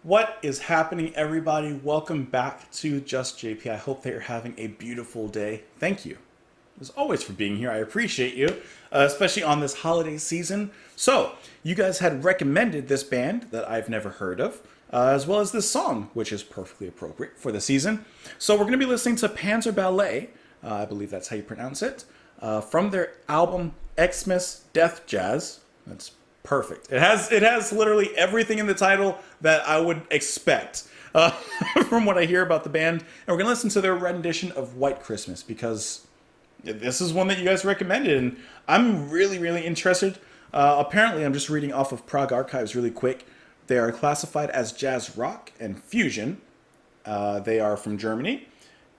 What is happening, everybody? Welcome back to Just JP. I hope that you're having a beautiful day. Thank you, as always, for being here. I appreciate you, especially on this holiday season. So, you guys had recommended this band that I've never heard of, as well as this song, which is perfectly appropriate for the season. So we're going to be listening to Panzerballet, I believe that's how you pronounce it, from their album Xmas Death Jazz. That's perfect. It has literally everything in the title that I would expect from what I hear about the band. And we're going to listen to their rendition of White Christmas because this is one that you guys recommended. And I'm really, really interested. Apparently, I'm just reading off of Prague Archives really quick. They are classified as jazz rock and fusion. They are from Germany.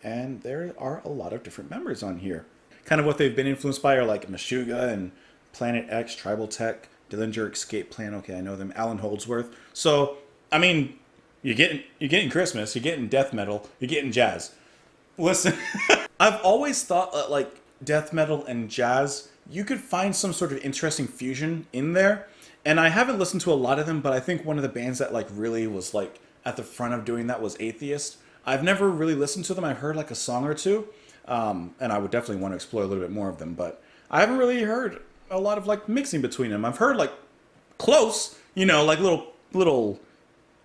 And there are a lot of different members on here. Kind of what they've been influenced by are like Meshuggah and Planet X, Tribal Tech, Dillinger Escape Plan. Okay, I know them. Alan Holdsworth. So, I mean, you're getting Christmas, you're getting death metal, you're getting jazz. Listen, I've always thought that like death metal and jazz, you could find some sort of interesting fusion in there. And I haven't listened to a lot of them, but I think one of the bands that like really was like at the front of doing that was Atheist. I've never really listened to them. I've heard like a song or two, and I would definitely want to explore a little bit more of them. But I haven't really heard a lot of like mixing between them. I've heard like close, like little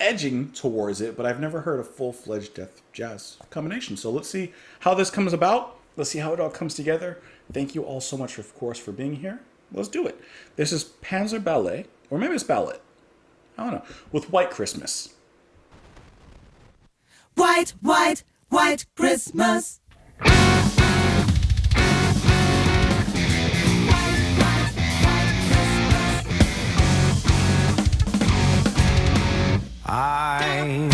edging towards it, but I've never heard a full-fledged death jazz combination. So let's see how this comes about. Let's see how it all comes together. Thank you all so much, of course, for being here. Let's do it. This is Panzerballet, or maybe it's Ballet. I don't know. With White Christmas. White, white, white Christmas. I'm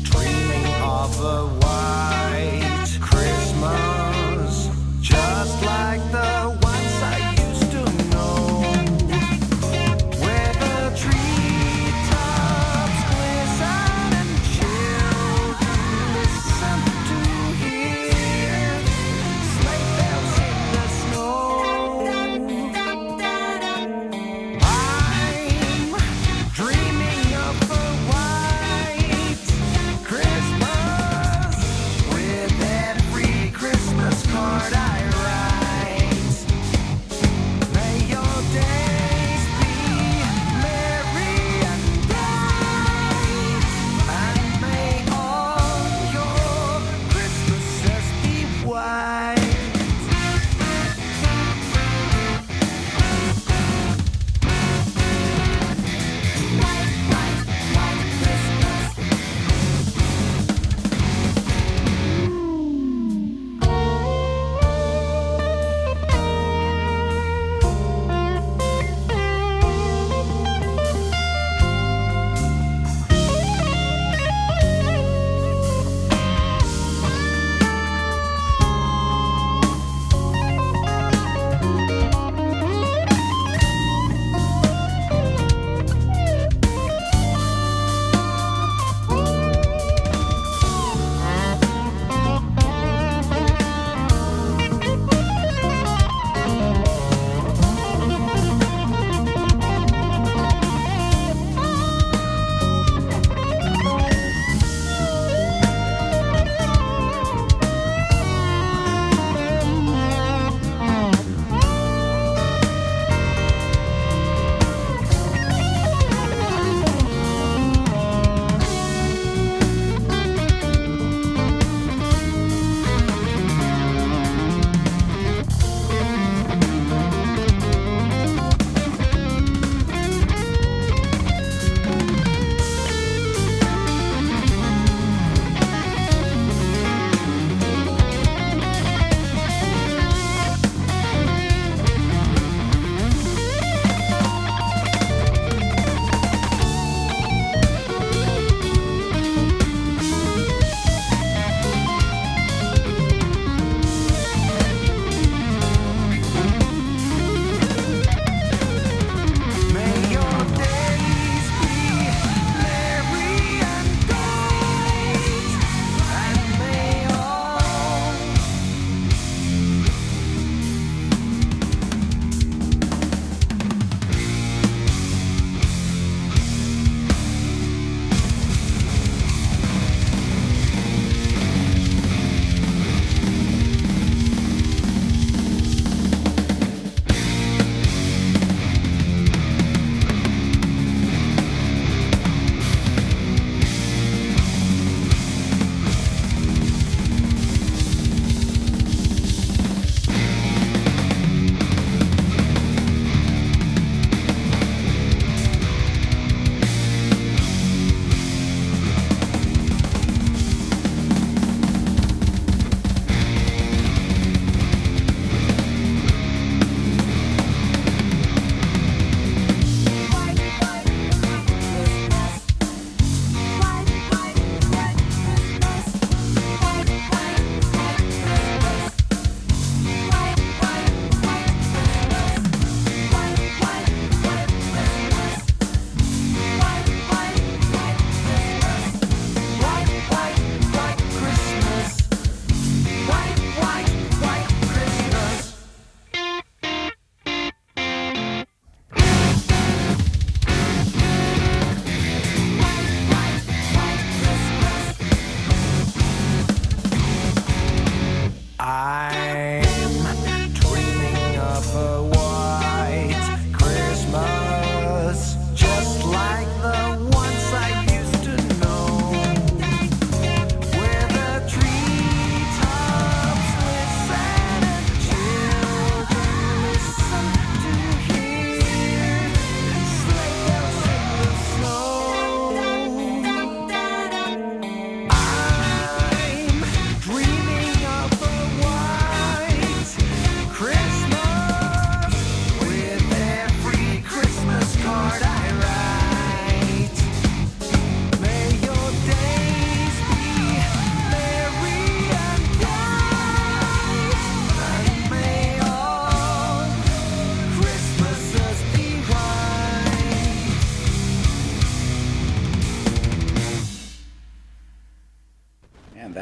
dreaming of a white Christmas, just like the ones I used to know, where the treetops glisten and children listen to hear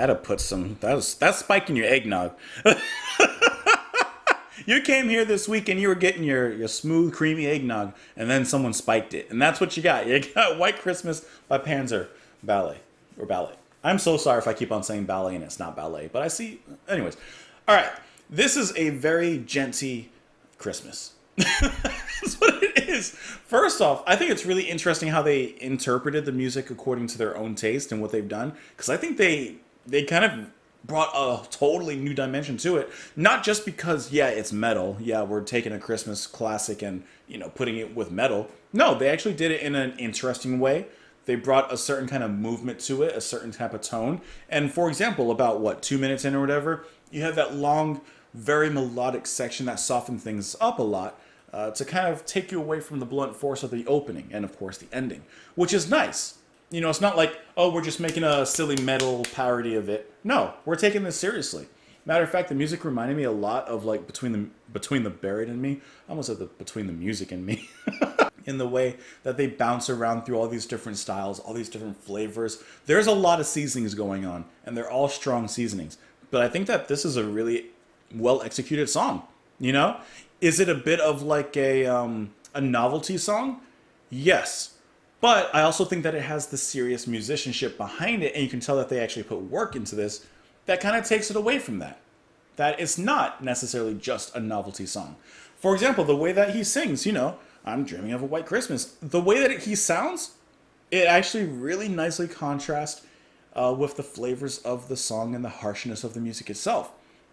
That'll put some. That's spiking your eggnog. You came here this week and you were getting your smooth, creamy eggnog, and then someone spiked it, and that's what you got. You got White Christmas by Panzerballet or Ballet. I'm so sorry if I keep on saying ballet and it's not ballet, but I see. Anyways, all right. This is a very genty Christmas. That's what it is. First off, I think it's really interesting how they interpreted the music according to their own taste and what they've done, because I think they kind of brought a totally new dimension to it. Not just because, yeah, it's metal. Yeah, we're taking a Christmas classic and, putting it with metal. No, they actually did it in an interesting way. They brought a certain kind of movement to it, a certain type of tone. And for example, about 2 minutes in or whatever, you have that long, very melodic section that softened things up a lot to kind of take you away from the blunt force of the opening and, of course, the ending, which is nice. It's not like, oh, we're just making a silly metal parody of it. No, we're taking this seriously. Matter of fact, the music reminded me a lot of like Between the Buried and Me. I almost said Between the Music and Me. In the way that they bounce around through all these different styles, all these different flavors. There's a lot of seasonings going on, and they're all strong seasonings. But I think that this is a really well-executed song, Is it a bit of like a novelty song? Yes. But I also think that it has the serious musicianship behind it, and you can tell that they actually put work into this. That kind of takes it away from that. That it's not necessarily just a novelty song. For example, the way that he sings, I'm dreaming of a white Christmas. The way that he sounds, it actually really nicely contrasts with the flavors of the song and the harshness of the music itself.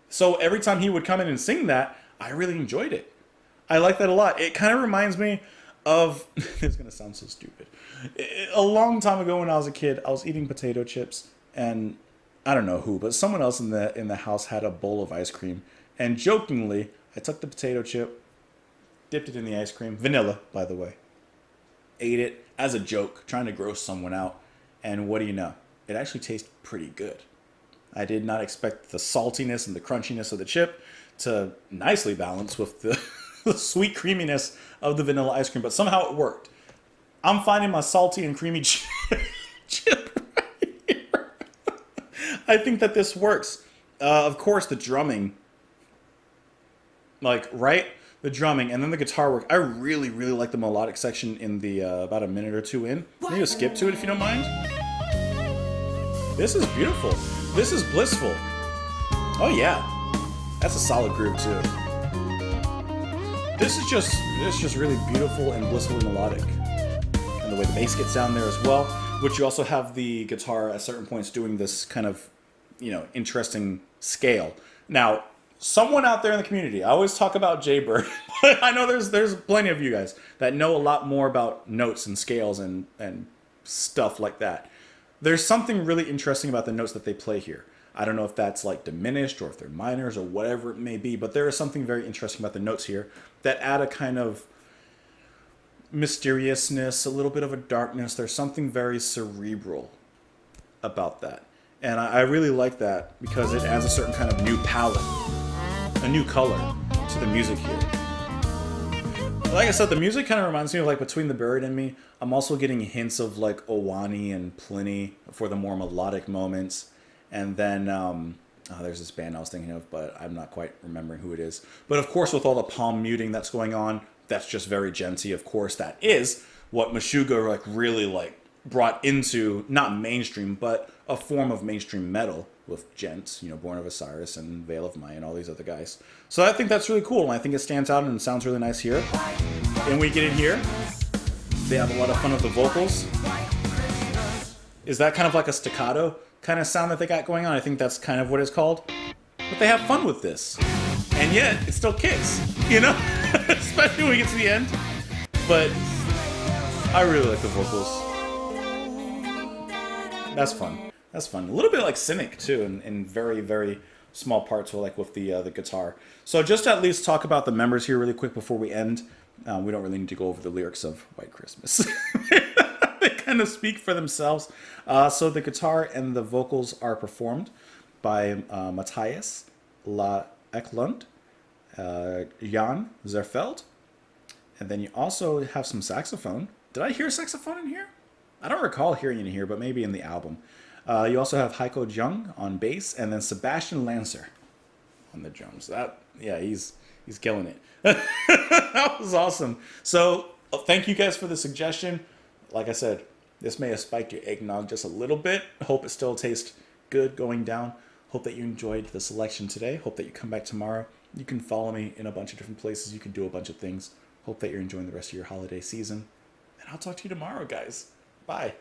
So every time he would come in and sing that, I really enjoyed it. I like that a lot. It kind of reminds me of, it's going to sound so stupid. A long time ago when I was a kid, I was eating potato chips, and I don't know who, but someone else in the house had a bowl of ice cream. And jokingly, I took the potato chip, dipped it in the ice cream, vanilla, by the way, ate it as a joke, trying to gross someone out. And what do you know? It actually tasted pretty good. I did not expect the saltiness and the crunchiness of the chip to nicely balance with the, the sweet creaminess of the vanilla ice cream, but somehow it worked. I'm finding my salty and creamy chip right here. I think that this works. Of course, the drumming, the drumming, and then the guitar work. I really, really like the melodic section in the about a minute or two in. Can you skip to it if you don't mind? This is beautiful. This is blissful. Oh yeah, that's a solid groove too. This is just really beautiful and blissful and melodic. And the way the bass gets down there as well, which you also have the guitar at certain points doing this kind of, interesting scale. Now, someone out there in the community, I always talk about Jaybird, but I know there's plenty of you guys that know a lot more about notes and scales and stuff like that. There's something really interesting about the notes that they play here. I don't know if that's like diminished or if they're minors or whatever it may be, but there is something very interesting about the notes here that add a kind of mysteriousness, a little bit of a darkness. There's something very cerebral about that. And I really like that because it adds a certain kind of new palette, a new color to the music here. Like I said, the music kind of reminds me of like Between the Buried and Me. I'm also getting hints of like Owani and Pliny for the more melodic moments. And then there's this band I was thinking of, but I'm not quite remembering who it is. But of course, with all the palm muting that's going on, that's just very genty. Of course, that is what Meshuggah really brought into, not mainstream, but a form of mainstream metal with Gent, Born of Osiris and Veil of Maya and all these other guys. So I think that's really cool, and I think it stands out and sounds really nice here. And we get in here. They have a lot of fun with the vocals. Is that kind of like a staccato kind of sound that they got going on? I think that's kind of what it's called. But they have fun with this. And yet, it still kicks, Especially when we get to the end. But I really like the vocals. That's fun. That's fun. A little bit like Cynic, too, in very, very small parts with the guitar. So just to at least talk about the members here really quick before we end. We don't really need to go over the lyrics of White Christmas. They kind of speak for themselves. So the guitar and the vocals are performed by Matthias La Eklund, Jan Zerfeld, and then you also have some saxophone. Did I hear saxophone in here? I don't recall hearing it in here, but maybe in the album. You also have Heiko Jung on bass, and then Sebastian Lancer on the drums. He's killing it. That was awesome. So thank you guys for the suggestion. Like I said, this may have spiked your eggnog just a little bit. Hope it still tastes good going down. Hope that you enjoyed the selection today. Hope that you come back tomorrow. You can follow me in a bunch of different places. You can do a bunch of things. Hope that you're enjoying the rest of your holiday season. And I'll talk to you tomorrow, guys. Bye.